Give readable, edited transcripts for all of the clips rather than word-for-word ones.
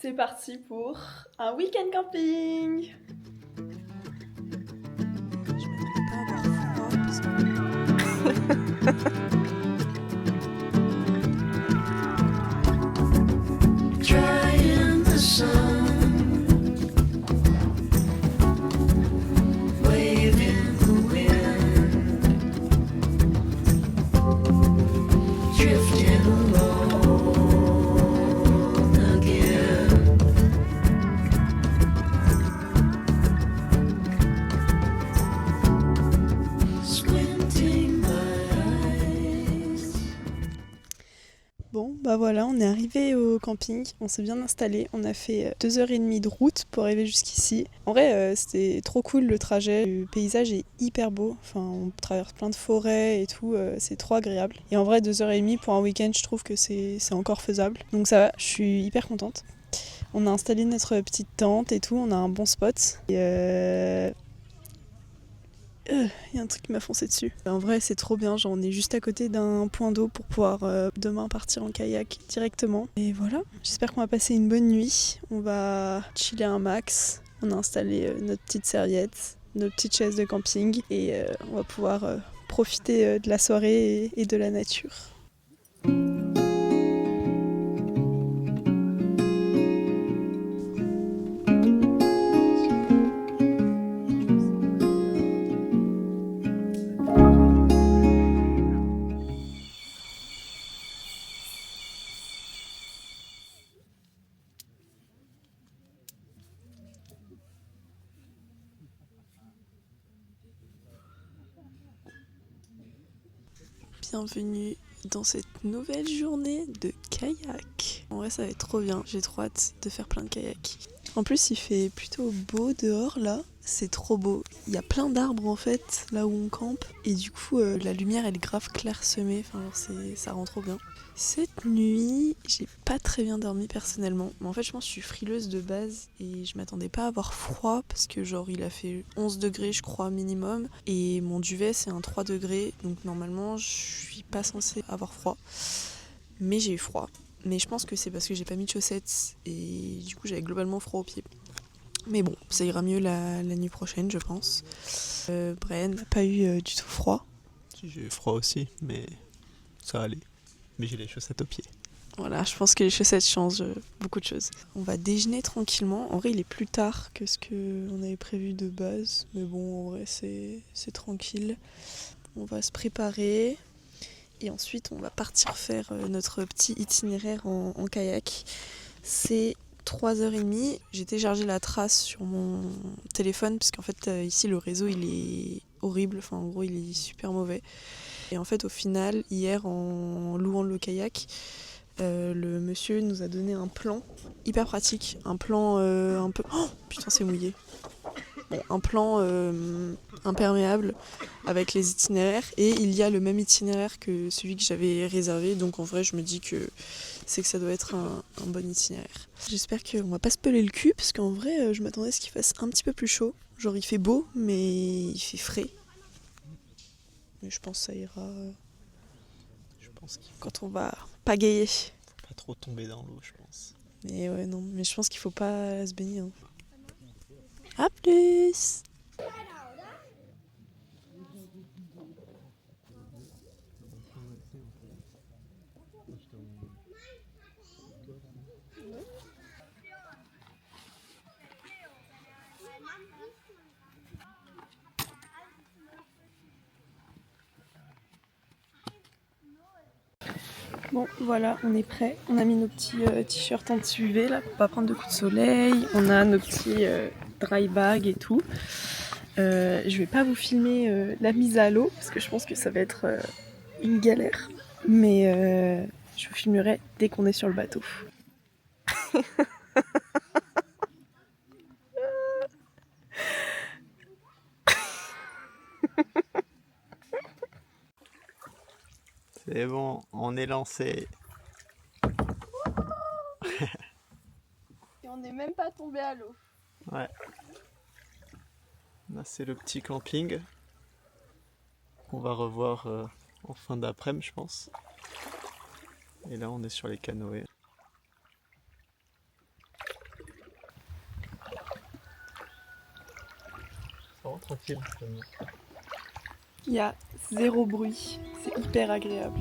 c'est parti pour un week-end camping. Je m'attendais pas à avoir froid parce que... Dry in the sun, wave in the wind, drifting along again. Squinting my eyes. Bon, bah voilà, on est arrivé au camping, on s'est bien installé, on a fait 2h30 de route pour arriver jusqu'ici. En vrai, c'était trop cool le trajet, le paysage est hyper beau, enfin on traverse plein de forêts et tout, c'est trop agréable. Et en vrai, 2h30 pour un week-end, je trouve que c'est encore faisable. Donc ça va, je suis hyper contente. On a installé notre petite tente et tout, on a un bon spot. Et y a un truc qui m'a foncé dessus. En vrai, c'est trop bien, genre on est juste à côté d'un point d'eau pour pouvoir demain partir en kayak directement. Et voilà, j'espère qu'on va passer une bonne nuit. On va chiller un max. On a installé notre petite serviette, nos petites chaises de camping et on va pouvoir profiter de la soirée et de la nature. Bienvenue dans cette nouvelle journée de kayak. En vrai, ça va être trop bien. J'ai trop hâte de faire plein de kayak. En plus, il fait plutôt beau dehors là. C'est trop beau. Il y a plein d'arbres en fait là où on campe. Et du coup, la lumière elle est grave clairsemée. Enfin, ça rend trop bien. Cette nuit, j'ai pas très bien dormi personnellement. Mais en fait, je pense que je suis frileuse de base et je m'attendais pas à avoir froid parce que genre il a fait 11 degrés je crois minimum. Et mon duvet c'est un 3 degrés. Donc normalement, je suis pas censée avoir froid. Mais j'ai eu froid. Mais je pense que c'est parce que j'ai pas mis de chaussettes et du coup j'avais globalement froid aux pieds. Mais bon, ça ira mieux la nuit prochaine, je pense. Brian n'a pas eu du tout froid. Si, j'ai eu froid aussi, mais ça allait. Mais j'ai les chaussettes aux pieds. Voilà, je pense que les chaussettes changent beaucoup de choses. On va déjeuner tranquillement. En vrai, il est plus tard que ce qu'on avait prévu de base. Mais bon, en vrai, c'est tranquille. On va se préparer. Et ensuite, on va partir faire notre petit itinéraire en kayak. C'est 3h30. J'ai téléchargé la trace sur mon téléphone parce qu'en fait ici le réseau il est horrible, enfin en gros il est super mauvais. Et en fait au final hier en louant le kayak, le monsieur nous a donné un plan hyper pratique, un plan un peu... Oh putain c'est mouillé. Bon, un plan imperméable avec les itinéraires et il y a le même itinéraire que celui que j'avais réservé, donc en vrai je me dis que c'est que ça doit être un bon itinéraire. J'espère qu'on va pas se peler le cul parce qu'en vrai je m'attendais à ce qu'il fasse un petit peu plus chaud. Genre il fait beau mais il fait frais. Mais je pense que ça ira Je pense qu'il faut quand on va pagayer. pas trop tomber dans l'eau, je pense. Mais ouais non, mais je pense qu'il faut pas se baigner. Hein. A plus. Bon voilà, on est prêt. On a mis nos petits t-shirts anti-UV là pour pas prendre de coups de soleil. On a nos petits dry bags et tout. Je vais pas vous filmer la mise à l'eau parce que je pense que ça va être une galère. Mais je vous filmerai dès qu'on est sur le bateau. C'est bon, on est lancé. Et on n'est même pas tombé à l'eau. Ouais. Là, c'est le petit camping qu'on va revoir en fin d'après-midi, je pense. Et là, on est sur les canoës. vraiment tranquille. J'aime bien. Il y a zéro bruit, c'est hyper agréable.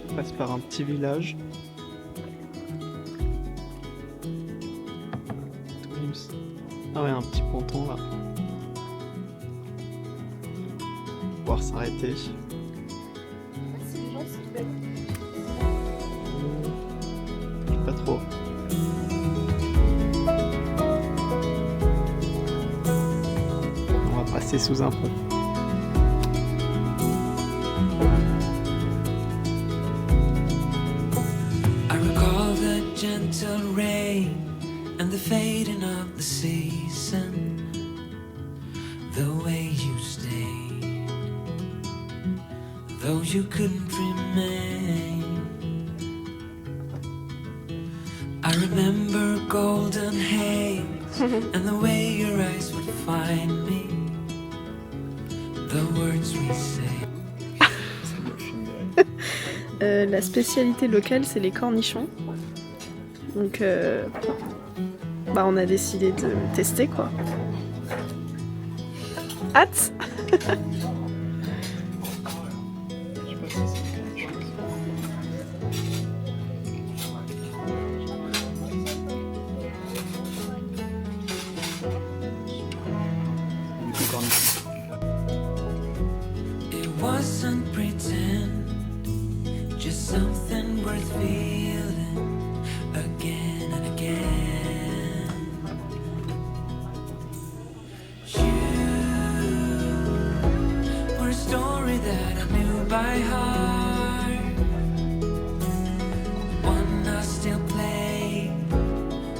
On passe par un petit village. Ah ouais, un petit ponton là. Pouvoir s'arrêter. Si les gens se baignent. Pas trop. On va passer sous un pont. I recall the gentle rain and the fading of the season, the way you stayed, though you couldn't remain. I remember golden haze and the way your eyes would find me, the words we say. La spécialité locale, c'est les cornichons. Donc, on a décidé de tester quoi. Hâte. It wasn't pretend, just something worth feeling again and again. You were a story that I knew by heart, one I still play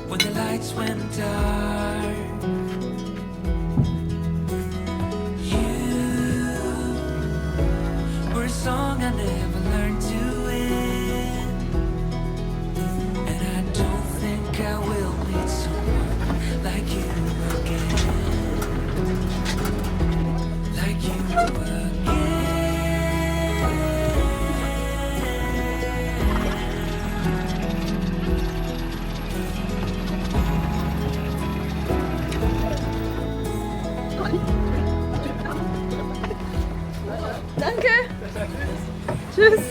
when the lights went dark. A song I never learned to end, and I don't think I will meet someone like you again, like you again. Danke. Tschüss.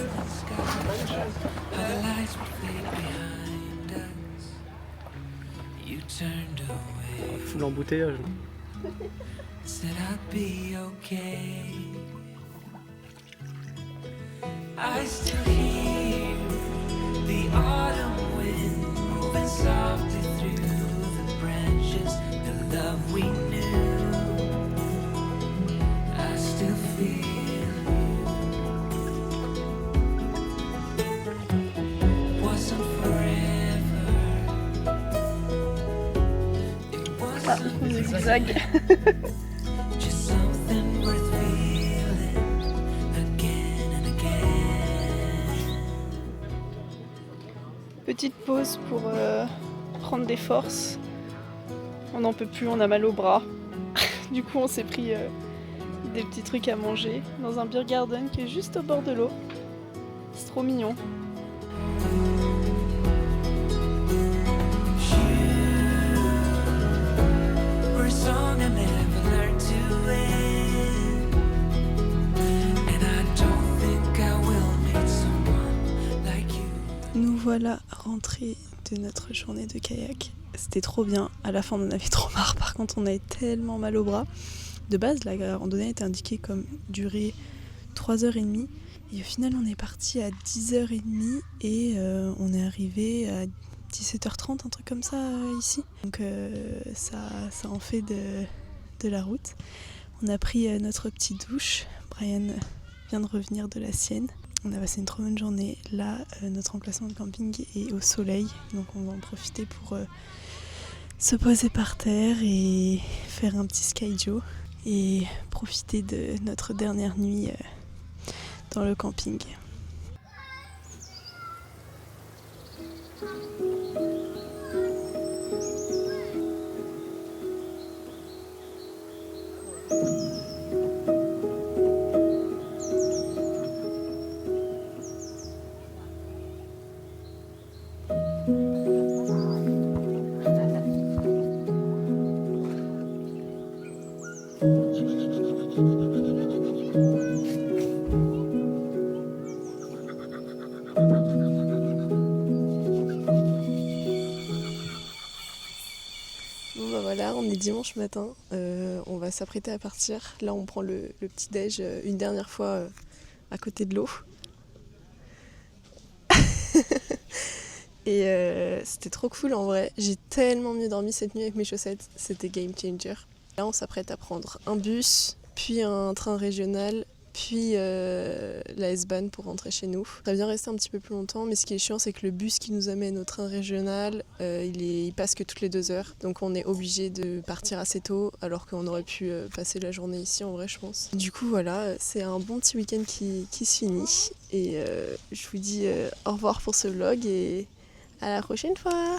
How the lights would fade behind us. You turned away, Full embouteillage. said I'd be okay. I still hear the autumn wind moving softly through the branches, the love we knew. I still feel it wasn't forever. It Ah, wasn't on est zigzag. just something worth feeling again and again. Petite pause pour prendre des forces. On n'en peut plus, on a mal au bras. Du coup, on s'est pris des petits trucs à manger dans un beer garden qui est juste au bord de l'eau. C'est trop mignon. We're a song I never learned to end, and I don't think I will meet someone like you. Nous voilà rentrés de notre journée de kayak. C'était trop bien. À la fin, on en avait trop marre. Par contre, on avait tellement mal au bras. De base, la randonnée était indiquée comme durée 3h30. Et au final, on est parti à 10h30 et on est arrivé à 17h30, un truc comme ça ici. Donc ça en fait de la route. On a pris notre petite douche. Brian vient de revenir de la sienne. On a passé une trop bonne journée. Là, notre emplacement de camping est au soleil, donc on va en profiter pour se poser par terre et faire un petit skyjo et profiter de notre dernière nuit dans le camping. est dimanche matin, on va s'apprêter à partir. Là on prend le petit déj une dernière fois à côté de l'eau. Et c'était trop cool en vrai. J'ai tellement mieux dormi cette nuit avec mes chaussettes, c'était game changer. Là on s'apprête à prendre un bus, puis un train régional, puis la S-Bahn pour rentrer chez nous. On va bien rester un petit peu plus longtemps, mais ce qui est chiant c'est que le bus qui nous amène au train régional, il passe que toutes les 2 heures. Donc on est obligé de partir assez tôt, alors qu'on aurait pu passer la journée ici en vrai je pense. Du coup voilà, c'est un bon petit week-end qui se finit. Et je vous dis au revoir pour ce vlog et à la prochaine fois.